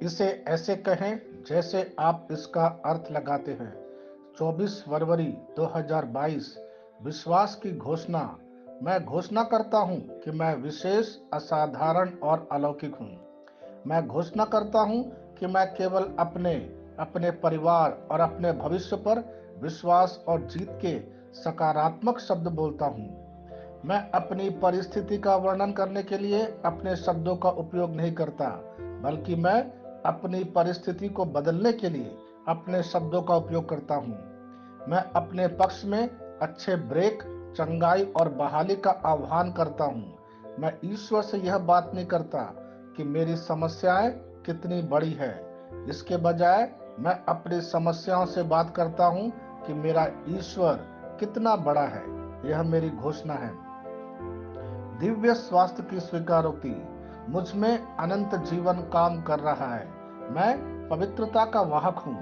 इसे ऐसे कहें जैसे आप इसका अर्थ लगाते हैं। 24 फरवरी 2022। विश्वास की घोषणा। मैं घोषणा करता हूं कि मैं विशेष, असाधारण और अलौकिक हूं। मैं घोषणा करता हूं कि मैं केवल अपने, अपने परिवार और अपने भविष्य पर विश्वास और जीत के सकारात्मक शब्द बोलता हूं। मैं अपनी परिस्थिति का वर्णन करने के लिए अपने शब्दों का उपयोग नहीं करता, बल्कि मैं अपनी परिस्थिति को बदलने के लिए अपने शब्दों का उपयोग करता हूँ। मैं अपने पक्ष में अच्छे ब्रेक, चंगाई और बहाली का आह्वान करता हूँ। मैं ईश्वर से यह बात नहीं करता कि मेरी समस्याएं कितनी बड़ी है। इसके बजाय मैं अपनी समस्याओं से बात करता हूँ कि मेरा ईश्वर कितना बड़ा है। यह मेरी घोषणा है। दिव्य स्वास्थ्य की स्वीकारोक्ति। मुझ में अनंत जीवन काम कर रहा है। मैं पवित्रता का वाहक हूँ।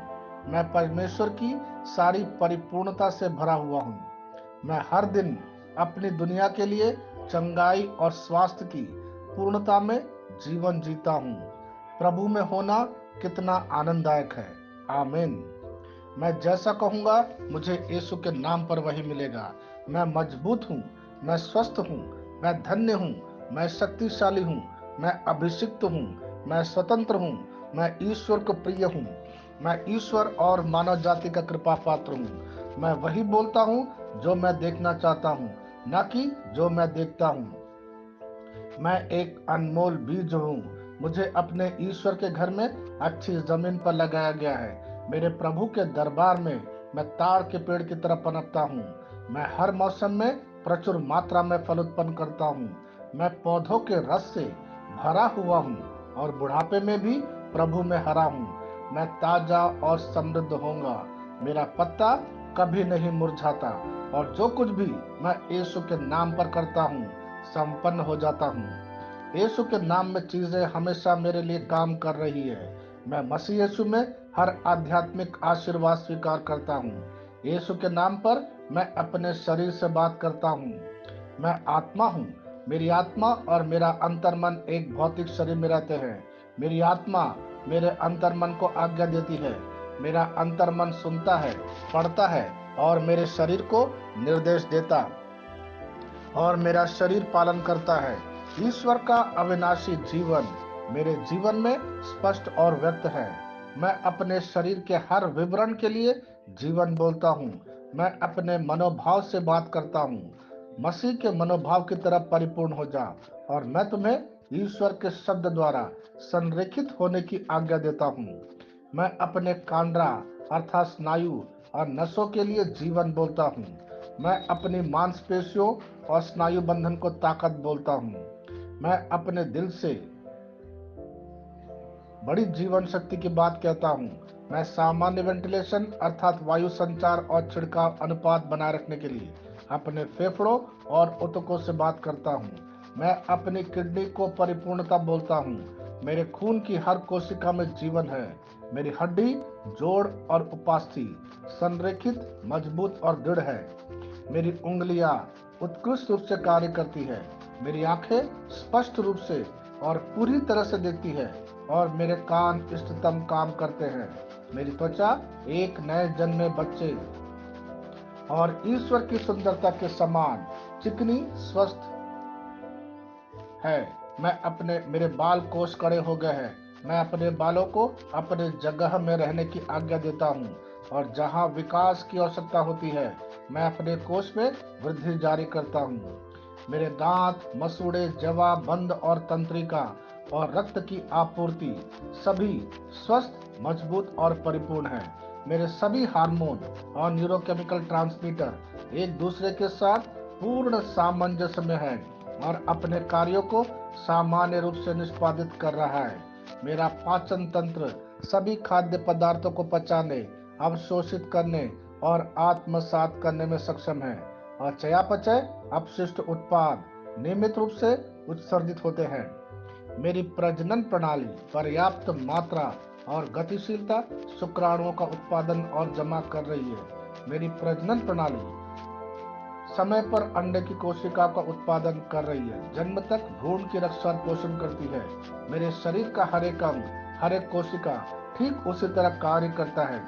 मैं परमेश्वर की सारी परिपूर्णता से भरा हुआ हूँ। मैं हर दिन अपनी दुनिया के लिए चंगाई और स्वास्थ्य की पूर्णता में जीवन जीता हूँ। प्रभु में होना कितना आनंददायक है। आमीन। मैं जैसा कहूंगा मुझे यीशु के नाम पर वही मिलेगा। मैं मजबूत हूँ, मैं स्वस्थ हूँ, मैं धन्य हूँ, मैं शक्तिशाली हूँ, मैं अभिषिक्त हूँ, मैं स्वतंत्र हूँ, मैं ईश्वर को प्रिय हूँ, मैं ईश्वर और मानव जाति का कृपा पात्र हूँ। मैं वही बोलता हूँ जो मैं देखना चाहता हूँ, न कि जो मैं देखता हूँ। मैं एक अनमोल बीज हूँ। मुझे अपने ईश्वर के घर में अच्छी जमीन पर लगाया गया है। मेरे प्रभु के दरबार में मैं ताड़ के पेड़ की तरह पनपता हूँ। मैं हर मौसम में प्रचुर मात्रा में फल उत्पन्न करता हूँ। मैं पौधों के रस से भरा हुआ हूँ और बुढ़ापे में भी प्रभु में हरा हूँ। मैं ताजा और समृद्ध होऊंगा। मेरा पत्ता कभी नहीं मुरझाता और जो कुछ भी मैं यीशु के नाम पर करता हूँ संपन्न हो जाता हूँ। यीशु के नाम में चीजें हमेशा मेरे लिए काम कर रही है। मैं मसीह यीशु में हर आध्यात्मिक आशीर्वाद स्वीकार करता हूँ। यीशु के नाम पर मैं अपने शरीर से बात करता हूँ। मैं आत्मा हूँ। मेरी आत्मा और मेरा अंतर्मन एक भौतिक शरीर में रहते हैं। मेरी आत्मा मेरे अंतर्मन को आज्ञा देती है। मेरा अंतर्मन सुनता है, पढ़ता है और मेरे शरीर को निर्देश देता और मेरा शरीर पालन करता है। ईश्वर का अविनाशी जीवन मेरे जीवन में स्पष्ट और व्यक्त है। मैं अपने शरीर के हर विवरण के लिए जीवन बोलता हूँ। मैं अपने मनोभाव से बात करता हूँ। मसीह के मनोभाव की तरफ परिपूर्ण हो जा और मैं तुम्हें ईश्वर के शब्द द्वारा संरेखित होने की आज्ञा देता हूँ। मैं अपने कांड्रा अर्थात स्नायु और नसों के लिए जीवन बोलता हूँ। मैं अपनी मांसपेशियों और स्नायु बंधन को ताकत बोलता हूँ। मैं अपने दिल से बड़ी जीवन शक्ति की बात कहता हूँ। मैं सामान्य वेंटिलेशन अर्थात वायु संचार और छिड़काव अनुपात बनाए रखने के लिए अपने फेफड़ों और ऊतकों से बात करता हूँ। मैं अपनी किडनी को परिपूर्णता बोलता हूँ। मेरे खून की हर कोशिका में जीवन है। मेरी हड्डी, जोड़ और उपास्थि संरेखित, मजबूत और दृढ़ है। मेरी उंगलियां उत्कृष्ट रूप से कार्य करती है। मेरी आंखें स्पष्ट रूप से और पूरी तरह से देखती है और मेरे कान इष्टतम काम करते हैं। मेरी त्वचा एक नए जन्मे बच्चे और ईश्वर की सुंदरता के समान चिकनी स्वस्थ है। मैं अपने मेरे बाल कोष कड़े हो गए हैं। मैं अपने बालों को अपने जगह में रहने की आज्ञा देता हूँ और जहाँ विकास की आवश्यकता होती है मैं अपने कोष में वृद्धि जारी करता हूँ। मेरे दांत, मसूड़े, जवा, बंद और तंत्रिका और रक्त की आपूर्ति सभी स्वस्थ, मजबूत और परिपूर्ण है। मेरे सभी हार्मोन और न्यूरोकेमिकल ट्रांसमीटर एक दूसरे के साथ पूर्ण सामंजस्य में है और अपने कार्यों को सामान्य रूप से निष्पादित कर रहा है। मेरा पाचन तंत्र सभी खाद्य पदार्थों को पचाने, अवशोषित करने और आत्मसात करने में सक्षम है और चयापचय अपशिष्ट उत्पाद नियमित रूप से उत्सर्जित होते हैं। मेरी प्रजनन प्रणाली पर्याप्त मात्रा और गतिशीलता शुक्राणुओं का उत्पादन और जमा कर रही है। मेरी प्रजनन प्रणाली समय पर अंडे की कोशिका का उत्पादन कर रही है, जन्म तक भ्रूण की रक्षा और पोषण करती है। मेरे शरीर का हर एक अंग हर एक कोशिका ठीक उसी तरह कार्य करता है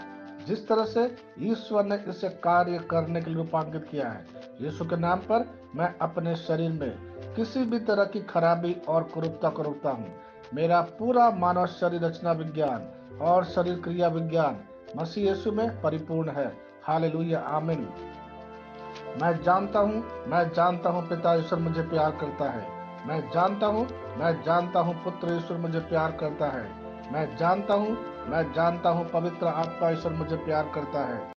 जिस तरह से ईश्वर ने इसे कार्य करने के लिए रूपांकित किया है। यीशु के नाम पर मैं अपने शरीर में किसी भी तरह की खराबी और कुरूपता को रोकता हूँ। मेरा पूरा मानव शरीर रचना विज्ञान और शरीर क्रिया विज्ञान मसीह यीशु में परिपूर्ण है। हालेलुया, आमीन। मैं जानता हूँ पिता ईश्वर मुझे प्यार करता है। मैं जानता हूँ पुत्र ईश्वर मुझे प्यार करता है। मैं जानता हूँ पवित्र आत्मा ईश्वर मुझे प्यार करता है।